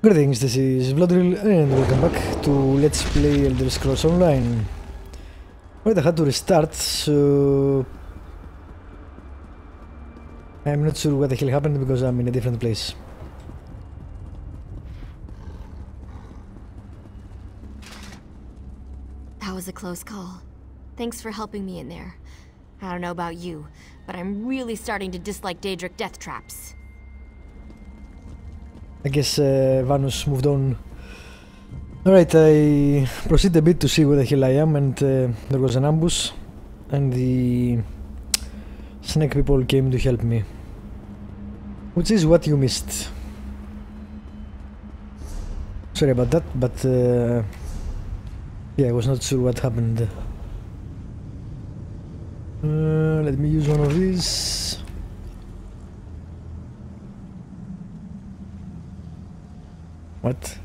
Greetings, this is Vladril and welcome back to Let's Play Elder Scrolls Online. Right, I had to restart, so I'm not sure what the hell happened because I'm in a different place. That was a close call. Thanks for helping me in there. I don't know about you, but I'm really starting to dislike Daedric death traps. I guess Vanus moved on. Alright, I proceed a bit to see where the hell I am, and there was an ambush, and the snake people came to help me. Which is what you missed. Sorry about that, but yeah, I was not sure what happened. Let me use one of these. What?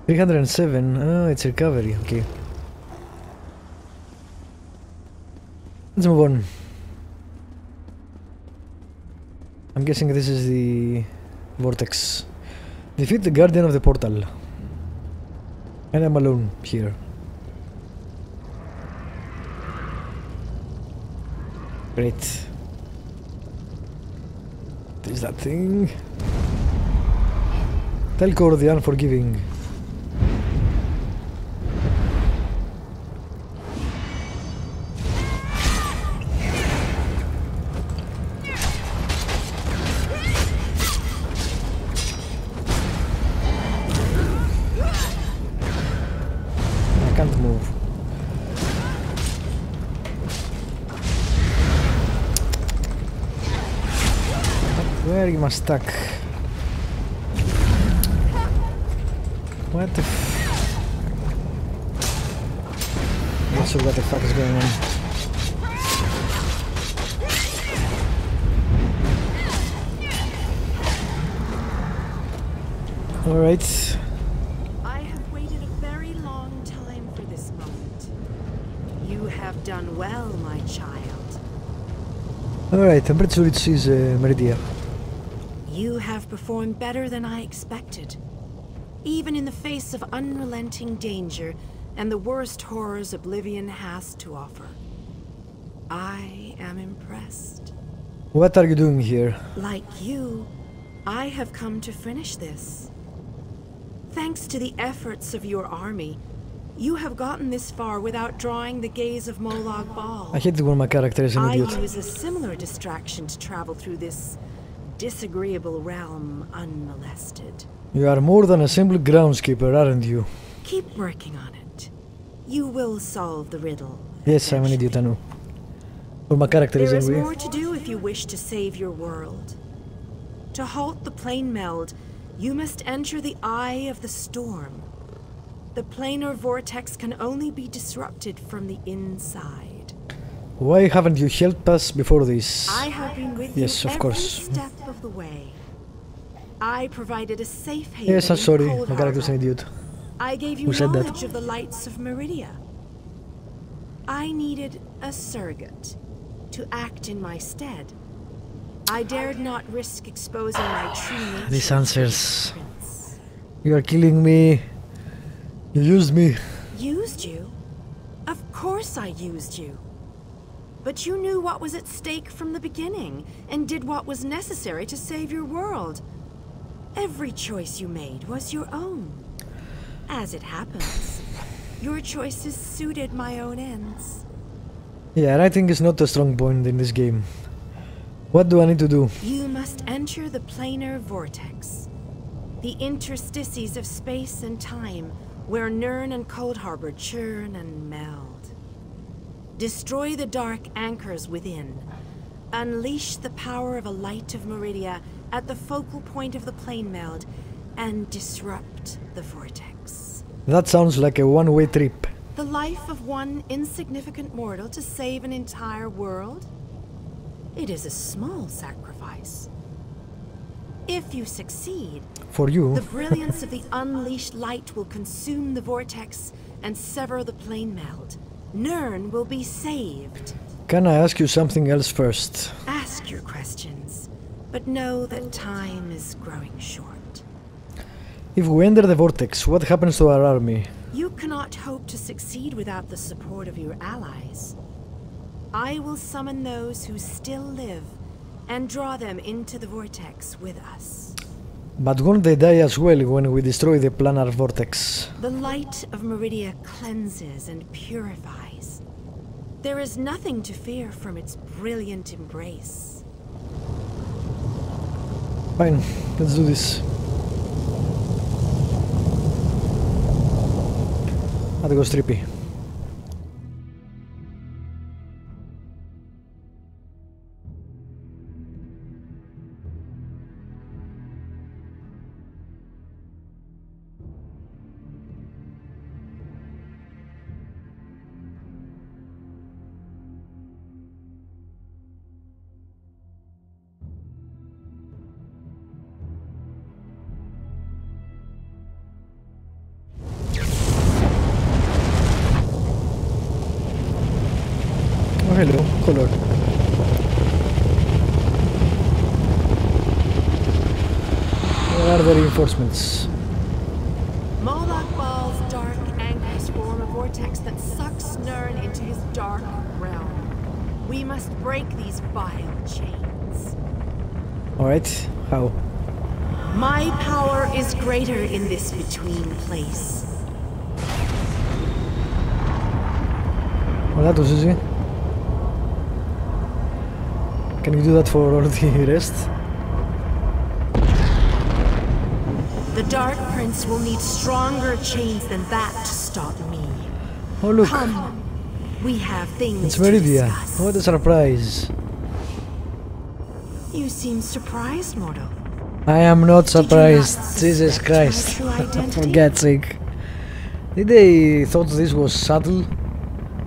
$307. Oh, it's recovery. Okay. Let's move on. I'm guessing this is the vortex. Defeat the guardian of the portal. And I'm alone here. Great. There's that thing. Telcor the Unforgiving. I can't move. Where am I stuck? What the not sure what the fuck is going on. Alright. I have waited a very long time for this moment. You have done well, my child. Alright, I'm pretty sure it is Meridia. You have performed better than I expected. Even in the face of unrelenting danger and the worst horrors Oblivion has to offer. I am impressed. What are you doing here? Like you, I have come to finish this. Thanks to the efforts of your army, you have gotten this far without drawing the gaze of Molag Bal. I hate it when my character is an idiot. I use a similar distraction to travel through this disagreeable realm unmolested. You are more than a simple groundskeeper, aren't you? Keep working on it. You will solve the riddle. Yes, I'm an idiot, I know. But my character is There is angry. more to do if you wish to save your world. To halt the plane meld, you must enter the eye of the storm. The planar vortex can only be disrupted from the inside. Why haven't you helped us before this? I have been with Yes, you of every course. step of the way. I provided a safe haven. Yes, I'm in sorry. My Coldharbour. character is an idiot. I gave you Who said that? knowledge of the lights of Meridia. I needed a surrogate to act in my stead. I dared not risk exposing my true nature. These answers. to the prince. You are killing me. You used me. Used you? Of course I used you. But you knew what was at stake from the beginning, and did what was necessary to save your world. Every choice you made was your own. As it happens, your choices suited my own ends. Yeah, writing is not a strong point in this game. What do I need to do? You must enter the planar vortex, the interstices of space and time, where Nirn and Coldharbour churn and meld. Destroy the dark anchors within. Unleash the power of a light of Meridia at the focal point of the plane meld, and disrupt the vortex. That sounds like a one-way trip. The life of one insignificant mortal to save an entire world? It is a small sacrifice. If you succeed, For you. the brilliance of the unleashed light will consume the vortex and sever the plane meld. Nirn will be saved. Can I ask you something else first? Ask your questions, but know that time is growing short. If we enter the vortex, what happens to our army? You cannot hope to succeed without the support of your allies. I will summon those who still live and draw them into the vortex with us. But won't they die as well when we destroy the planar vortex? The light of Meridia cleanses and purifies. There is nothing to fear from its brilliant embrace. Fine, let's do this. That goes trippy. Oh, hello, color. Where are the reinforcements? Moloch Baal's dark anchors form a vortex that sucks Nirn into his dark realm. We must break these vile chains. Alright, how? My power is greater in this between place. Well, that was easy. Can you do that for all the rest? The Dark Prince will need stronger chains than that to stop me. Oh look, Come, we have things it's to Meridia. discuss. What a surprise. You seem surprised, mortal. I am not Did you not surprised. Jesus suspect my Christ. true identity? For God's sake. Did they thought this was subtle?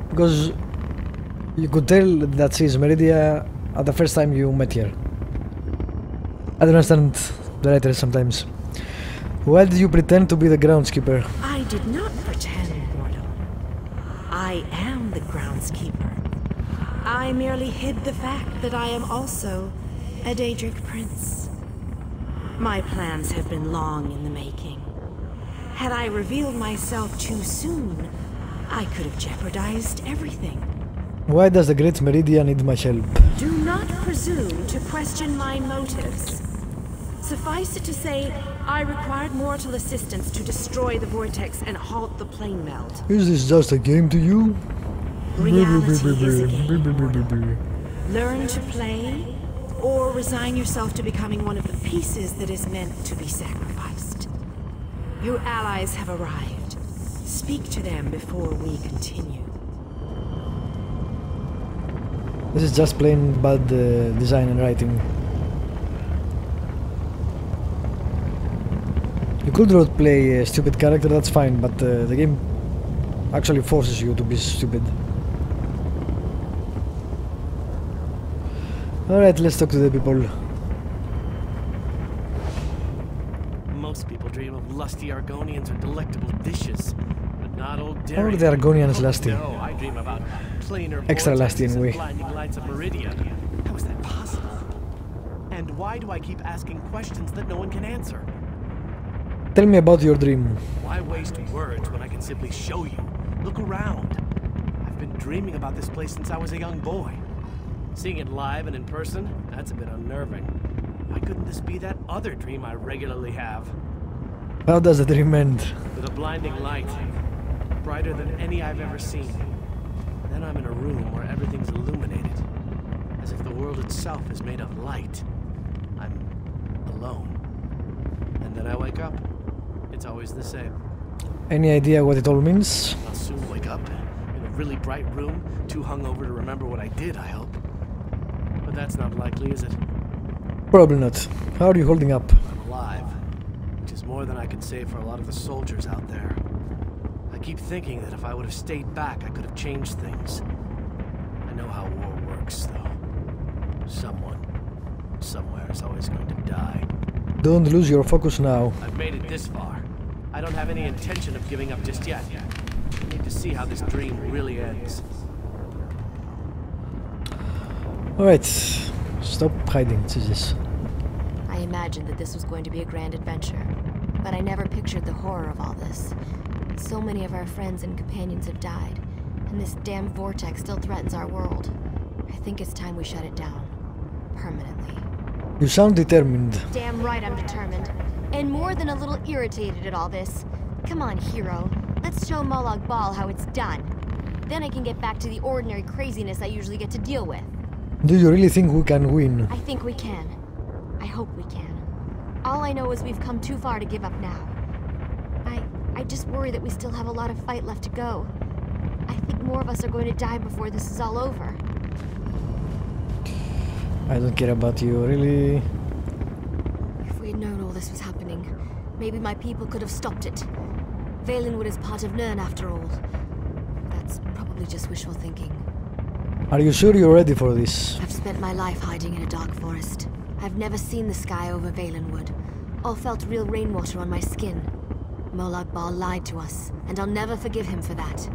Because you could tell that she's Meridia at the first time you met her. I don't understand the writers sometimes. Why did you pretend to be the groundskeeper? I did not pretend, mortal. I am the groundskeeper. I merely hid the fact that I am also a Daedric prince. My plans have been long in the making. Had I revealed myself too soon, I could have jeopardized everything. Why does the Great Meridia need my help? Do not presume to question my motives. Suffice it to say, I required mortal assistance to destroy the vortex and halt the plane melt. Is this just a game to you? Reality is a game. Learn to play, or resign yourself to becoming one of the pieces that is meant to be sacrificed. Your allies have arrived. Speak to them before we continue. This is just plain bad design and writing. You could play a stupid character, that's fine, but the game actually forces you to be stupid. Alright, let's talk to the people. Most people dream of lusty Argonians or delectable dishes, but not old dairy. Or the Argonians lusty. No, I dream about plainer Extra lusty vortexes anyway. and blinding lights of Meridia. How is that possible? And why do I keep asking questions that no one can answer? Tell me about your dream. Why waste words when I can simply show you? Look around. I've been dreaming about this place since I was a young boy. Seeing it live and in person, that's a bit unnerving. Why couldn't this be that other dream I regularly have? How does the dream end? With a blinding light, brighter than any I've ever seen. Then I'm in a room where everything's illuminated, as if the world itself is made of light. I'm alone. And then I wake up. It's always the same. Any idea what it all means? I'll soon wake up in a really bright room, too hungover to remember what I did, I hope. But that's not likely, is it? Probably not. How are you holding up? I'm alive, which is more than I can say for a lot of the soldiers out there. I keep thinking that if I would have stayed back, I could have changed things. I know how war works, though. Someone, somewhere is always going to die. Don't lose your focus now. I've made it this far. I don't have any intention of giving up just yet. I need to see how this dream really ends. Alright, stop hiding, Jesus. I imagined that this was going to be a grand adventure, but I never pictured the horror of all this. So many of our friends and companions have died, and this damn vortex still threatens our world. I think it's time we shut it down. Permanently. You sound determined. Damn right I'm determined. And more than a little irritated at all this. Come on, hero. Let's show Molag Bal how it's done. Then I can get back to the ordinary craziness I usually get to deal with. Do you really think we can win? I think we can. I hope we can. All I know is we've come too far to give up now. I just worry that we still have a lot of fight left to go. I think more of us are going to die before this is all over. I don't care about you, really. If we had known all this was happening, maybe my people could have stopped it. Valenwood is part of Nirn after all. That's probably just wishful thinking. Are you sure you're ready for this? I've spent my life hiding in a dark forest. I've never seen the sky over Valenwood, or felt real rainwater on my skin. Molag Bal lied to us, and I'll never forgive him for that.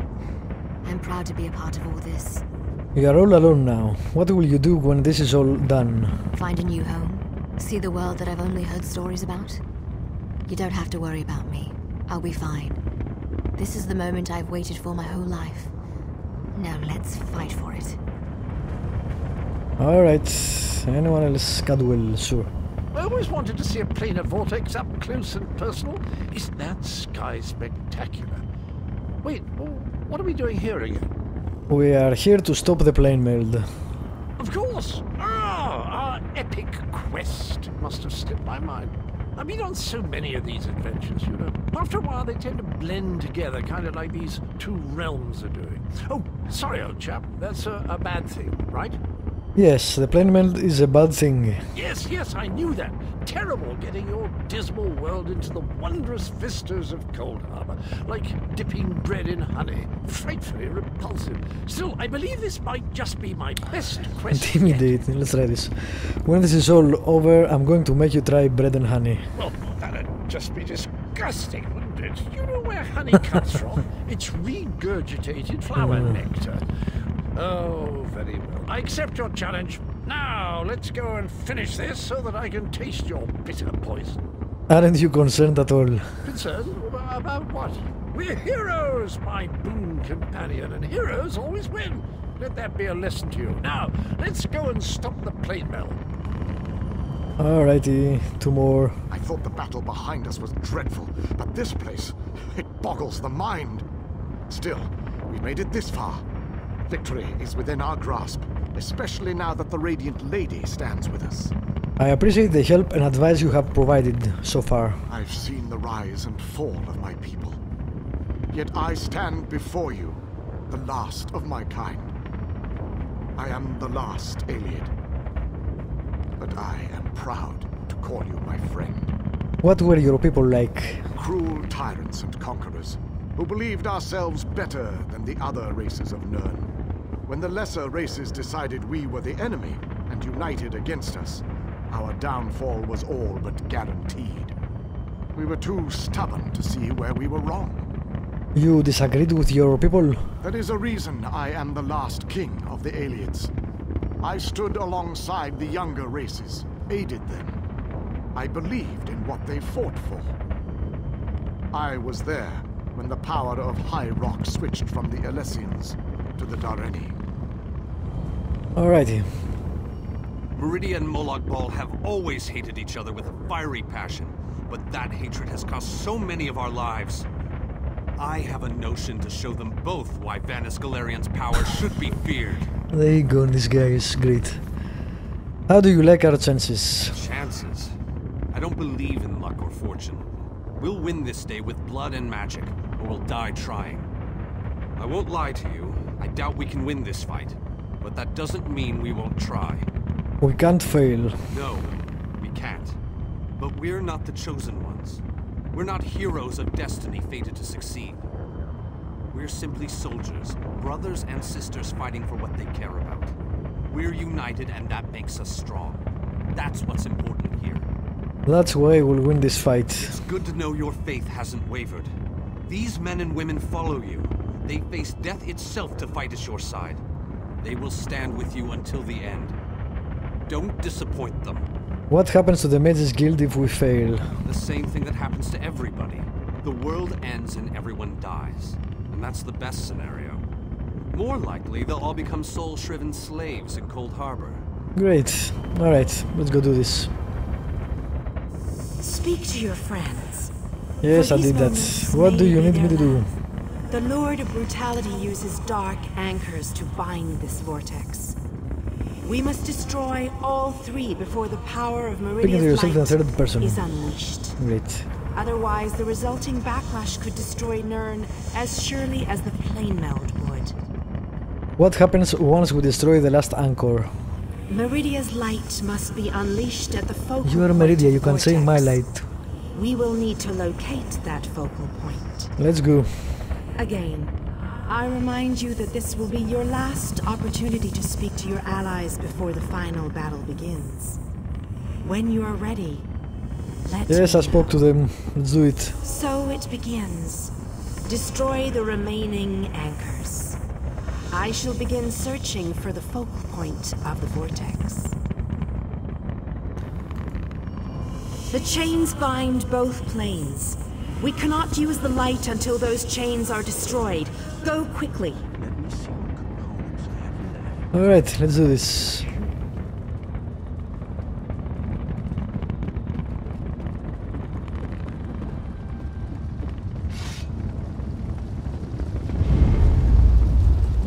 I'm proud to be a part of all this. You are all alone now. What will you do when this is all done? Find a new home. See the world that I've only heard stories about. You don't have to worry about me. I'll be fine. This is the moment I've waited for my whole life. Now let's fight for it. Alright. Anyone else? Cadwell, sure. I always wanted to see a planar vortex up close and personal. Isn't that sky spectacular? Wait, what are we doing here again? We are here to stop the plane meld. Of course! Ah, our epic quest must have slipped my mind. I've been on so many of these adventures, you know. After a while, they tend to blend together, kind of like these two realms are doing. Oh, sorry, old chap. That's a bad thing, right? Yes, the plane meld is a bad thing. Yes, I knew that. Terrible getting your dismal world into the wondrous vistas of Coldharbour, like dipping bread in honey. Frightfully repulsive. Still, I believe this might just be my best quest yet. Intimidating. Let's try this. When this is all over, I'm going to make you try bread and honey. Well, that'd just be disgusting, wouldn't it? You know where honey comes from? It's regurgitated flower nectar. Oh, very well. I accept your challenge. Now, let's go and finish this so that I can taste your bitter poison. Aren't you concerned at all? Concerned? About what? We're heroes, my boon companion, and heroes always win. Let that be a lesson to you. Now, let's go and stop the plane meld. Alrighty, two more. I thought the battle behind us was dreadful, but this place, it boggles the mind. Still, we've made it this far. Victory is within our grasp, especially now that the Radiant Lady stands with us. I appreciate the help and advice you have provided so far. I've seen the rise and fall of my people. Yet I stand before you, the last of my kind. I am the last Iliad. But I am proud to call you my friend. What were your people like? Cruel tyrants and conquerors, who believed ourselves better than the other races of Nirn. When the lesser races decided we were the enemy and united against us, our downfall was all but guaranteed. We were too stubborn to see where we were wrong. You disagreed with your people? That is a reason I am the last king of the Aliads. I stood alongside the younger races, aided them. I believed in what they fought for. I was there when the power of High Rock switched from the Alessians to the Dareni. Alrighty. Meridia and Molag Bal have always hated each other with a fiery passion, but that hatred has cost so many of our lives. I have a notion to show them both why Vanis Galarian's power should be feared. There you go, this guy is great. How do you like our chances? Chances? I don't believe in luck or fortune. We'll win this day with blood and magic, or we'll die trying. I won't lie to you, I doubt we can win this fight, but that doesn't mean we won't try. We can't fail. No, we can't. But we're not the chosen ones. We're not heroes of destiny fated to succeed. We're simply soldiers, brothers and sisters fighting for what they care about. We're united and that makes us strong. That's what's important here. That's why we'll win this fight. It's good to know your faith hasn't wavered. These men and women follow you. They face death itself to fight at your side. They will stand with you until the end. Don't disappoint them. What happens to the Mages Guild if we fail? The same thing that happens to everybody. The world ends and everyone dies. And that's the best scenario. More likely, they'll all become soul-shriven slaves in Coldharbour. Great. Alright, let's go do this. Speak to your friends. Yes, For I these did that. moments What do may you be need me their to do? last. The Lord of Brutality uses dark anchors to bind this vortex. We must destroy all three before the power of Speaking to Meridia's yourself in light third person. is unleashed. Great. Otherwise, the resulting backlash could destroy Nirn as surely as the plane meld would. What happens once we destroy the last anchor? Meridia's light must be unleashed at the focal You are point Meridia, of you can say vortex. my light. We will need to locate that focal point. Let's go. Again, I remind you that this will be your last opportunity to speak to your allies before the final battle begins. When you are ready, let Yes, me I spoke to them. Let's do it. So it begins. Destroy the remaining anchors. I shall begin searching for the focal point of the vortex. The chains bind both planes. We cannot use the light until those chains are destroyed. Go quickly. Alright, let's do this.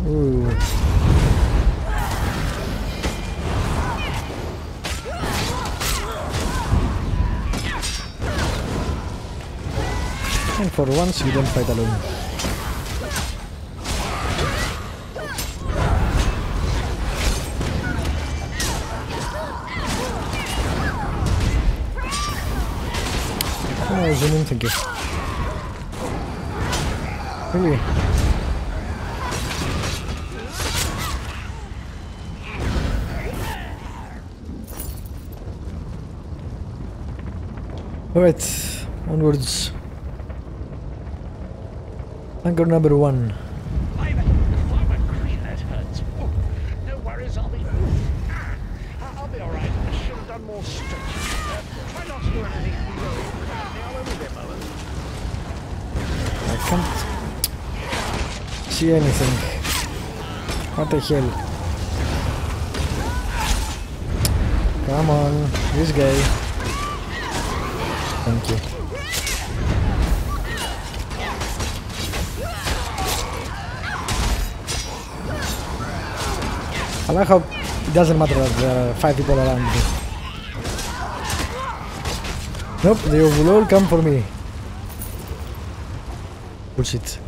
Ooh. And for once you don't fight alone. Oh, zoom in, thank you. Really? Alright, onwards. Anchor number 1. That hurts. Oh, no worries, I'll be alright. I should have done more stretching. Try not to do anything heroic. I'll only be a moment. I can't see anything. What the hell? Come on, this guy. Thank you. I like how it doesn't matter that there are 5 people around me. Nope, they will all come for me. Bullshit.